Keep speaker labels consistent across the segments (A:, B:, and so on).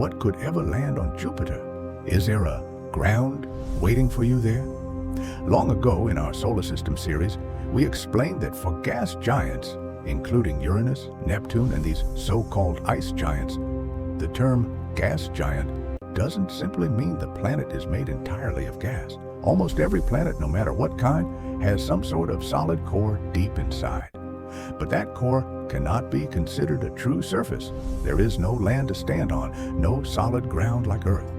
A: what could ever land on Jupiter? Is there a ground waiting for you there? Long ago in our solar system series, we explained that for gas giants, including Uranus, Neptune, and these so-called ice giants, the term gas giant doesn't simply mean the planet is made entirely of gas. Almost every planet, no matter what kind, has some sort of solid core deep inside. But that core cannot be considered a true surface. There is no land to stand on, no solid ground like Earth.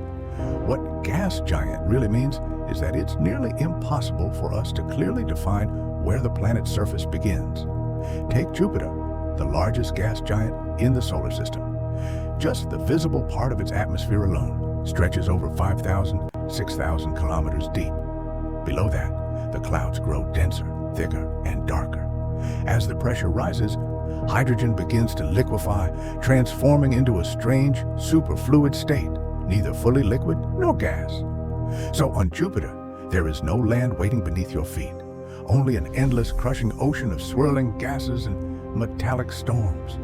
A: What gas giant really means is that it's nearly impossible for us to clearly define where the planet's surface begins. Take Jupiter, the largest gas giant in the solar system. Just the visible part of its atmosphere alone stretches over 5,000, 6,000 kilometers deep. Below that, the clouds grow denser, thicker, and darker. As the pressure rises, hydrogen begins to liquefy, transforming into a strange, superfluid state, neither fully liquid nor gas. So on Jupiter, there is no land waiting beneath your feet, only an endless, crushing ocean of swirling gases and metallic storms.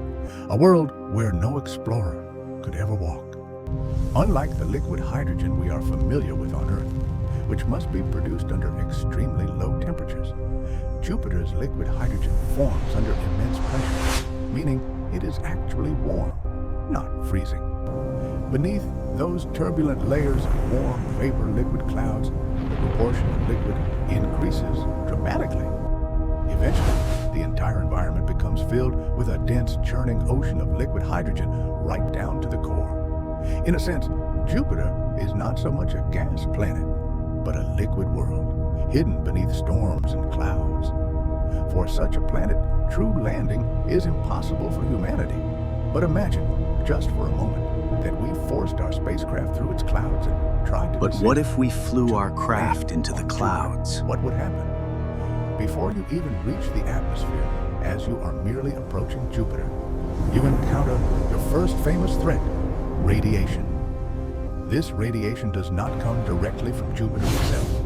A: A world where no explorer could ever walk. Unlike the liquid hydrogen we are familiar with on Earth, which must be produced under extremely low temperatures, Jupiter's liquid hydrogen forms under immense pressure, meaning it is actually warm, not freezing. Beneath those turbulent layers of warm vapor liquid clouds, the proportion of liquid increases dramatically. Eventually, the entire environment becomes filled with a dense, churning ocean of liquid hydrogen right down to the core. In a sense, Jupiter is not so much a gas planet, but a liquid world, hidden beneath storms and clouds. For such a planet, true landing is impossible for humanity. But imagine, just for a moment, that we forced our spacecraft through its clouds and tried to
B: But
A: descend
B: what if we flew our craft into the clouds?
A: What would happen? Before you even reach the atmosphere, as you are merely approaching Jupiter, you encounter your first famous threat, radiation. This radiation does not come directly from Jupiter itself,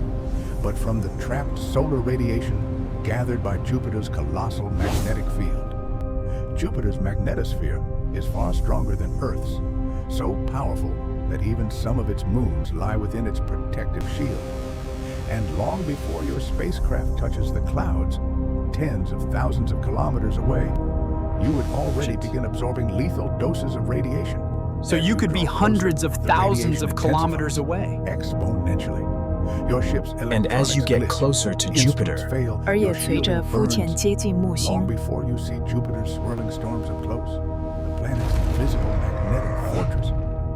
A: but from the trapped solar radiation gathered by Jupiter's colossal magnetic field. Jupiter's magnetosphere is far stronger than Earth's, so powerful that even some of its moons lie within its protective shield. And long before your spacecraft touches the clouds, tens of thousands of kilometers away, you would already begin absorbing lethal doses of radiation.
C: So you could be hundreds of thousands of kilometers away.
A: Exponentially. Your ship's
B: And as you get closer to Jupiter,
D: 而也随着肤浅接近木
A: Long
D: 星，
A: before you see Jupiter's swirling storms up close, the planet's invisible magnetic fortress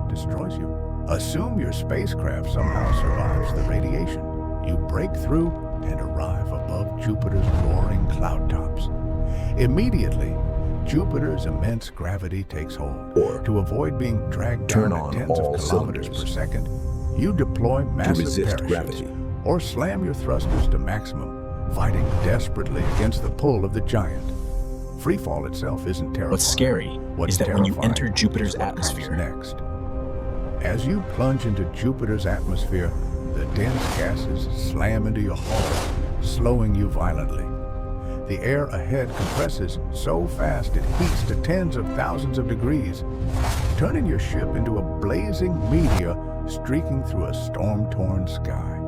A: destroys you. Assume your spacecraft somehow survives the radiation. You break through and arrive above Jupiter's roaring cloud tops. Immediately, Jupiter's immense gravity takes hold.
B: Or
A: To avoid being dragged
B: turn
A: down
B: on
A: at tens
B: all
A: of kilometers per
B: cylinders.
A: second, you deploy massive
B: resist
A: parachutes
B: gravity.
A: or slam your thrusters to maximum, fighting desperately against the pull of the giant. Freefall itself isn't terrifying.
B: what's scary
A: What's
B: is that when you
A: terrifying
B: enter Jupiter's
A: is what comes
B: atmosphere,
A: next. As you plunge into Jupiter's atmosphere, the dense gases slam into your hull, slowing you violently. The air ahead compresses so fast it heats to tens of thousands of degrees, turning your ship into a blazing meteor streaking through a storm-torn sky.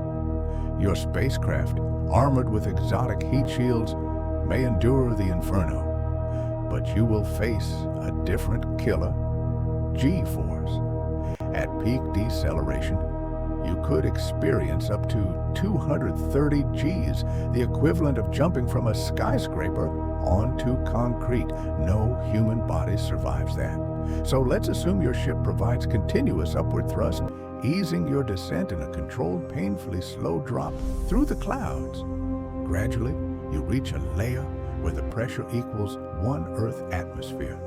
A: Your spacecraft, armored with exotic heat shields, may endure the inferno, but you will face a different killer, G-force. At peak deceleration, you could experience up to 230 Gs, the equivalent of jumping from a skyscraper onto concrete. No human body survives that. So let's assume your ship provides continuous upward thrust, easing your descent in a controlled, painfully slow drop through the clouds. Gradually, you reach a layer where the pressure equals one Earth atmosphere.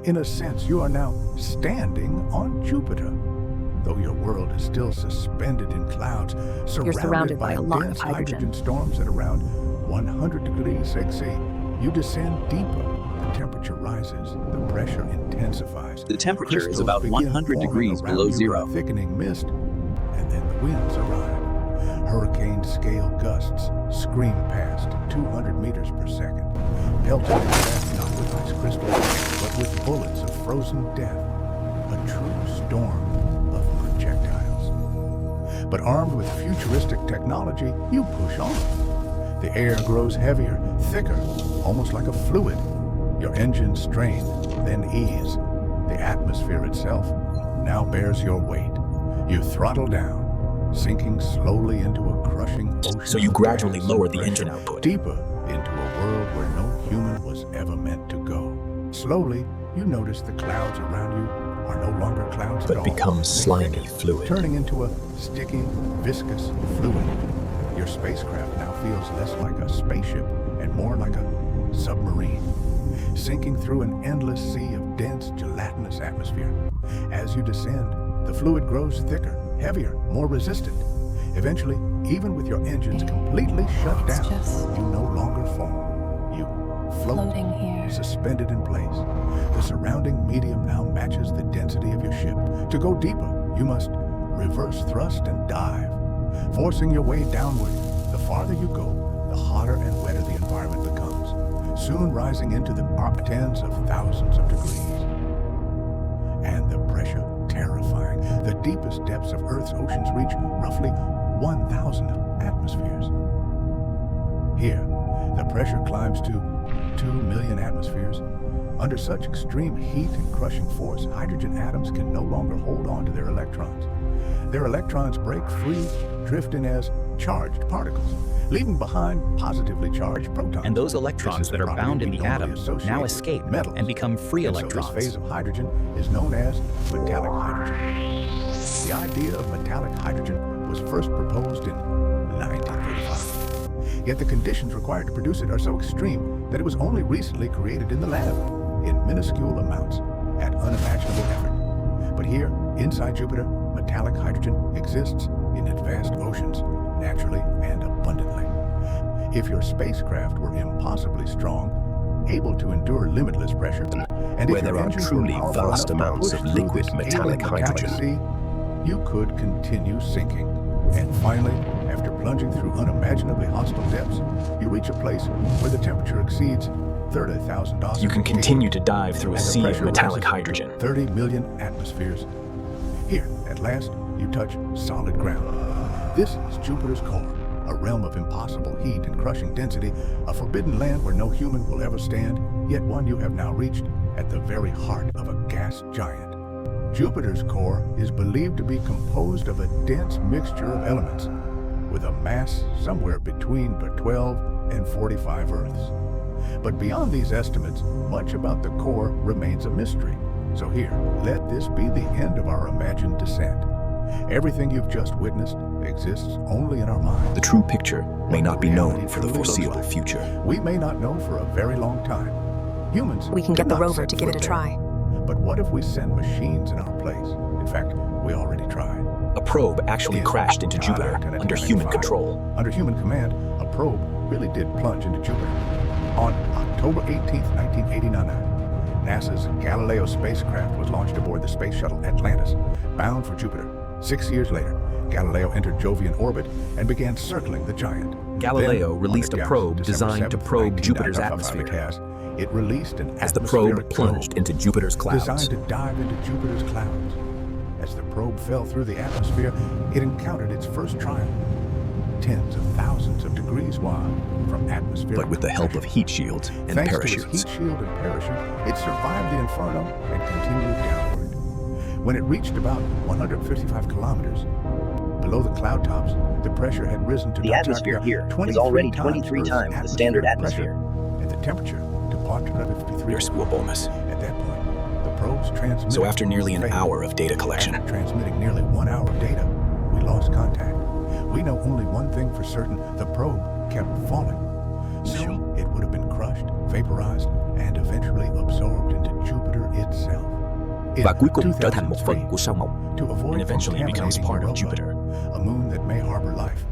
A: In a sense, you are now standing on Jupiter. Though your world is still suspended in clouds, surrounded by
D: a lot of
A: dense
D: hydrogen.
A: storms at around 100 degrees C, you descend deeper. The temperature rises, the pressure intensifies.
E: The temperature is
A: Crystals
E: about
A: begin
E: 100
A: forming
E: degrees
A: around
E: below
A: you in
E: zero.
A: a thickening mist, and then the winds arrive. Hurricane-scale gusts scream past 200 meters per second, pelting at not with ice crystals, but with bullets of frozen death. A a true storm of projectiles. But armed with futuristic technology, you push on. The air grows heavier, thicker, almost like a fluid. Your engines strain, then ease. The atmosphere itself now bears your weight. You throttle down, sinking slowly into a crushing ocean.
B: So you
A: of
B: gradually
A: gas
B: lower
A: and
B: the
A: pressure,
B: engine output.
A: deeper into a world where no human was ever meant to go. Slowly, you notice the clouds around you are no longer clouds at all.
B: But becomes slimy fluid.
A: Turning into a sticky, viscous fluid. Your spacecraft now feels less like a spaceship and more like a submarine, sinking through an endless sea of dense, gelatinous atmosphere. As you descend, the fluid grows thicker, heavier, more resistant. Eventually, even with your engines completely shut
D: It's
A: down,
D: just
A: you no longer foam. You float,
D: floating here.
A: suspended in place. The surrounding medium now matches the density of your ship. To go deeper, you must reverse thrust and dive, forcing your way downward. The farther you go, the hotter and wetter the environment becomes, soon rising into the tens of thousands of degrees. And the pressure terrifying. The deepest depths of Earth's oceans reach roughly 1,000 atmospheres. Here, the pressure climbs to 2 million atmospheres. Under such extreme heat and crushing force, hydrogen atoms can no longer hold on to their electrons. Their electrons break free, drifting as charged particles, leaving behind positively charged protons.
C: And those
A: This
C: electrons
A: is
C: that are
A: property
C: bound in
A: we
C: the
A: normally
C: atom
A: associate
C: now
A: with
C: escape
A: metals.
C: and become free
A: And
C: electrons.
A: So this phase of hydrogen is known as metallic hydrogen. The idea of metallic hydrogen was first proposed in 1935. Yet the conditions required to produce it are so extreme that it was only recently created in the lab, in minuscule amounts, at unimaginable effort. But here, inside Jupiter, metallic hydrogen exists in advanced oceans, naturally and abundantly. If your spacecraft were impossibly strong, able to endure limitless pressure, and
E: Where
A: if your
E: there are
A: engines
E: truly
A: were powerful
E: vast
A: enough to
E: amounts
A: push
E: of
A: through
E: liquid
A: this
E: metallic
A: alien
E: hydrogen.
A: sea, you could continue sinking. And finally, after plunging through unimaginably hostile depths, you reach a place where the temperature exceeds 30,000 degrees.
B: You can continue to dive through a
A: And the
B: sea of
A: pressure
B: metallic
A: rises
B: hydrogen.
A: 30 million atmospheres. Here, at last, you touch solid ground. This is Jupiter's core, a realm of impossible heat and crushing density, a forbidden land where no human will ever stand, yet one you have now reached at the very heart of a gas giant. Jupiter's core is believed to be composed of a dense mixture of elements, with a mass somewhere between 12 and 45 Earths. But beyond these estimates, much about the core remains a mystery. So here, let this be the end of our imagined descent. Everything you've just witnessed exists only in our minds.
B: The true picture may not be
A: Reality
B: known for the
A: truly looks
B: foreseeable
A: like.
B: future.
A: We may not know for a very long time. Humans
F: We can get
A: did
F: the
A: not
F: rover
A: set
F: to give it a
A: foot
F: try.
A: there. But what if we send machines in our place? In fact, we already tried.
B: A probe actually
A: In
B: crashed into Jupiter
A: Lieutenant
B: under
A: Commander
B: human
A: 5.
B: control.
A: Under human command, a probe really did plunge into Jupiter. On October 18, 1989, NASA's Galileo spacecraft was launched aboard the space shuttle Atlantis, bound for Jupiter. 6 years later, Galileo entered Jovian orbit and began circling the giant.
B: Galileo
A: Then,
B: released
A: on
B: a
A: December
B: probe
A: 7th,
B: designed to probe Jupiter's
A: 1995,
B: atmosphere.
A: It released an
B: As the
A: atmospheric
B: probe plunged into Jupiter's clouds,
A: designed to dive into Jupiter's clouds. As the probe fell through the atmosphere, it encountered its first trial. Tens of thousands of degrees wide from atmospheric
B: but with the help of
A: pressure.
B: heat shields and
A: Thanks
B: parachutes.
A: to its heat shield and parachute, it survived the inferno and continued downward. When it reached about 155 kilometers, below the cloud tops, the pressure had risen to
G: The atmosphere here is already 23 times the standard atmosphere.
A: And the temperature to 153.
B: Your school bonus.
A: At that point, the probes transmitted.
B: So after nearly an
A: failed.
B: hour of data collection,
A: After transmitting nearly 1 hour of data, we lost contact. We know only one thing for certain: the probe kept falling. Soon, it would have been crushed, vaporized, and eventually absorbed into Jupiter itself. In
B: và cuối cùng trở thành một
A: 2003,
B: phần của sao Mộc,
A: to avoid
B: and eventually becomes
A: contaminating
B: part of
A: Europa,
B: Jupiter.
A: a moon that may harbor life,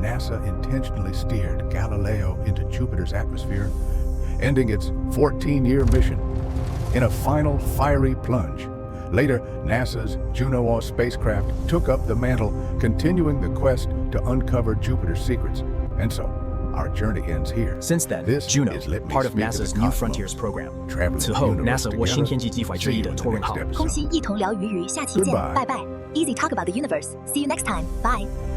A: NASA intentionally steered Galileo into Jupiter's atmosphere, ending its 14-year mission. In a final fiery plunge, later NASA's Juno spacecraft took up the mantle, continuing the quest to uncover Jupiter's secrets. And so, Our journey ends here.
C: Since then,
A: This
C: Juno,
A: is Let Me
C: part of
A: Speak of
C: NASA's
A: the
C: New
A: Cosmos.
C: Frontiers program.
A: Traveling
C: 此后
A: the universe
C: ，NASA 握
A: together.
C: 新天际机怀之
A: See
C: 一
A: you
C: 的
A: in the
C: 托运
A: next
C: 号。
A: episode.
D: 空心一同聊鱼，下期见，
A: Goodbye.
D: 拜拜。Easy talk about the universe. See you next time. Bye.